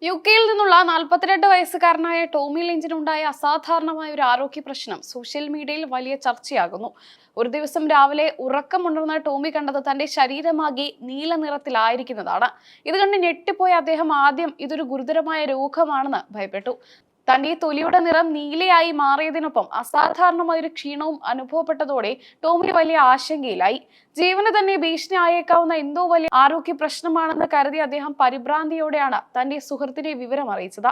യുകെയിൽ നിന്നുള്ള 42 വയസ്സുകാരനായ ടോമി ലിഞ്ചിനുണ്ടായ അസാധാരണമായ ഒരു ആരോഗ്യ പ്രശ്നം സോഷ്യൽ മീഡിയയിൽ വലിയ ചർച്ചയാകുന്നു. ഒരു ദിവസം രാവിലെ ഉറക്കമുണർന്ന ടോമി കണ്ടത് തന്റെ ശരീരമാകെ നീല നിറത്തിലായിരിക്കുന്നതാണ്. ഇത് കണ്ട് ഞെട്ടിപ്പോയ അദ്ദേഹം ആദ്യം ഇതൊരു ഗുരുതരമായ രോഗമാണെന്ന് ഭയപ്പെട്ടു. തന്റെ തൊലിയുടെ നിറം നീലയായി മാറിയതിനൊപ്പം അസാധാരണമായ ഒരു ക്ഷീണവും അനുഭവപ്പെട്ടതോടെ ടോമി വലിയ ആശങ്കയിലായി. ജീവന് തന്നെ ഭീഷണി ആയേക്കാവുന്ന എന്തോ വലിയ ആരോഗ്യ പ്രശ്നമാണെന്ന് കരുതി അദ്ദേഹം പരിഭ്രാന്തിയോടെയാണ് തന്റെ സുഹൃത്തിനെ വിവരം അറിയിച്ചത്.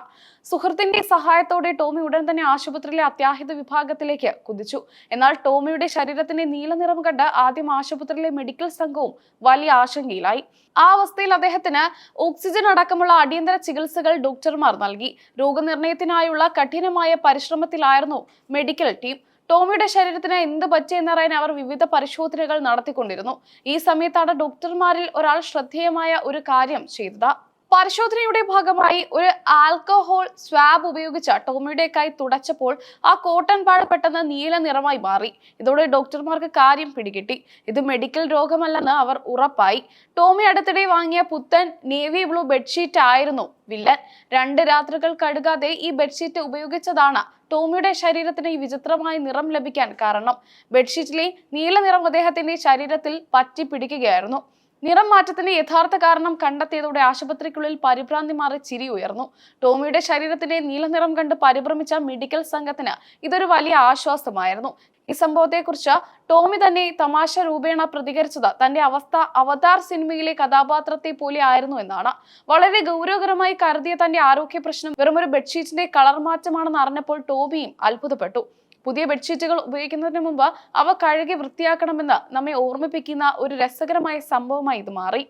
സുഹൃത്തിന്റെ സഹായത്തോടെ ടോമി ഉടൻ തന്നെ ആശുപത്രിയിലെ അത്യാഹിത വിഭാഗത്തിലേക്ക് കുതിച്ചു. എന്നാൽ ടോമിയുടെ ശരീരത്തിന്റെ നീല നിറം കണ്ട് ആദ്യം ആശുപത്രിയിലെ മെഡിക്കൽ സംഘവും വലിയ ആശങ്കയിലായി. ആ അവസ്ഥയിൽ അദ്ദേഹത്തിന് ഓക്സിജൻ അടക്കമുള്ള അടിയന്തര ചികിത്സകൾ ഡോക്ടർമാർ നൽകി. രോഗനിർണയത്തിനായുള്ള കഠിനമായ പരിശ്രമത്തിലായിരുന്നു മെഡിക്കൽ ടീം. ടോമിയുടെ ശരീരത്തിന് എന്ത് പറ്റിയെന്നറിയാൻ അവർ വിവിധ പരിശോധനകൾ നടത്തിക്കൊണ്ടിരുന്നു. ഈ സമയത്താണ് ഡോക്ടർമാരിൽ ഒരാൾ ശ്രദ്ധേയമായ ഒരു കാര്യം ചെയ്തത്. പരിശോധനയുടെ ഭാഗമായി ഒരു ആൽക്കഹോൾ സ്വാബ് ഉപയോഗിച്ച് ടോമിയുടെ കൈ തുടച്ചപ്പോൾ ആ കോട്ടൺ പാട് പെട്ടെന്ന് നീല നിറമായി മാറി. ഇതോടെ ഡോക്ടർമാർക്ക് കാര്യം പിടികിട്ടി. ഇത് മെഡിക്കൽ രോഗമല്ലെന്ന് അവർ ഉറപ്പായി. ടോമി അടുത്തിടെ വാങ്ങിയ പുത്തൻ നേവി ബ്ലൂ ബെഡ്ഷീറ്റ് ആയിരുന്നു വില്ലൻ. 2 രാത്രികൾ കഴുകാതെ ഈ ബെഡ്ഷീറ്റ് ഉപയോഗിച്ചതാണ് ടോമിയുടെ ശരീരത്തിന് ഈ വിചിത്രമായ നിറം ലഭിക്കാൻ കാരണം. ബെഡ്ഷീറ്റിലെ നീല നിറം അദ്ദേഹത്തിന്റെ ശരീരത്തിൽ പറ്റി പിടിക്കുകയായിരുന്നു. നിറം മാറ്റത്തിന്റെ യഥാർത്ഥ കാരണം കണ്ടെത്തിയതോടെ ആശുപത്രിക്കുള്ളിൽ പരിഭ്രാന്തി മാറി ചിരി ഉയർന്നു. ടോമിയുടെ ശരീരത്തിന്റെ നീല നിറം കണ്ട് പരിഭ്രമിച്ച മെഡിക്കൽ സംഘത്തിന് ഇതൊരു വലിയ ആശ്വാസമായിരുന്നു. ഈ സംഭവത്തെക്കുറിച്ച് ടോമി തന്നെ തമാശ രൂപേണ പ്രതികരിച്ചത് തന്റെ അവസ്ഥ അവതാർ സിനിമയിലെ കഥാപാത്രത്തെ പോലെ ആയിരുന്നു എന്നാണ്. വളരെ ഗൗരവകരമായി കരുതിയ തന്റെ ആരോഗ്യ പ്രശ്നം വെറുമൊരു ബെഡ്ഷീറ്റിന്റെ കളർ മാറ്റമാണെന്ന് അറിഞ്ഞപ്പോൾ ടോമിയും അത്ഭുതപ്പെട്ടു. പുതിയ ബെഡ്ഷീറ്റുകൾ ഉപയോഗിക്കുന്നതിന് മുമ്പ് അവ കഴുകി വൃത്തിയാക്കണമെന്ന് നമ്മെ ഓർമ്മിപ്പിക്കുന്ന ഒരു രസകരമായ സംഭവമായി ഇത് മാറി.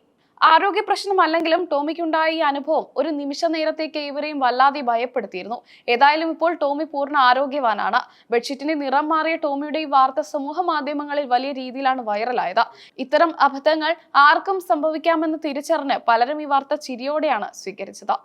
ആരോഗ്യ പ്രശ്നമല്ലെങ്കിലും ടോമിക്കുണ്ടായ ഈ അനുഭവം ഒരു നിമിഷ നേരത്തേക്ക് ഇവരെയും വല്ലാതെ ഭയപ്പെടുത്തിയിരുന്നു. ഏതായാലും ഇപ്പോൾ ടോമി പൂർണ്ണ ആരോഗ്യവാനാണ്. ബെഡ്ഷീറ്റിന്റെ നിറം മാറിയ ടോമിയുടെ ഈ വാർത്ത സമൂഹ മാധ്യമങ്ങളിൽ വലിയ രീതിയിലാണ് വൈറലായത്. ഇത്തരം അബദ്ധങ്ങൾ ആർക്കും സംഭവിക്കാമെന്ന് തിരിച്ചറിഞ്ഞ് പലരും ഈ വാർത്ത ചിരിയോടെയാണ് സ്വീകരിച്ചത്.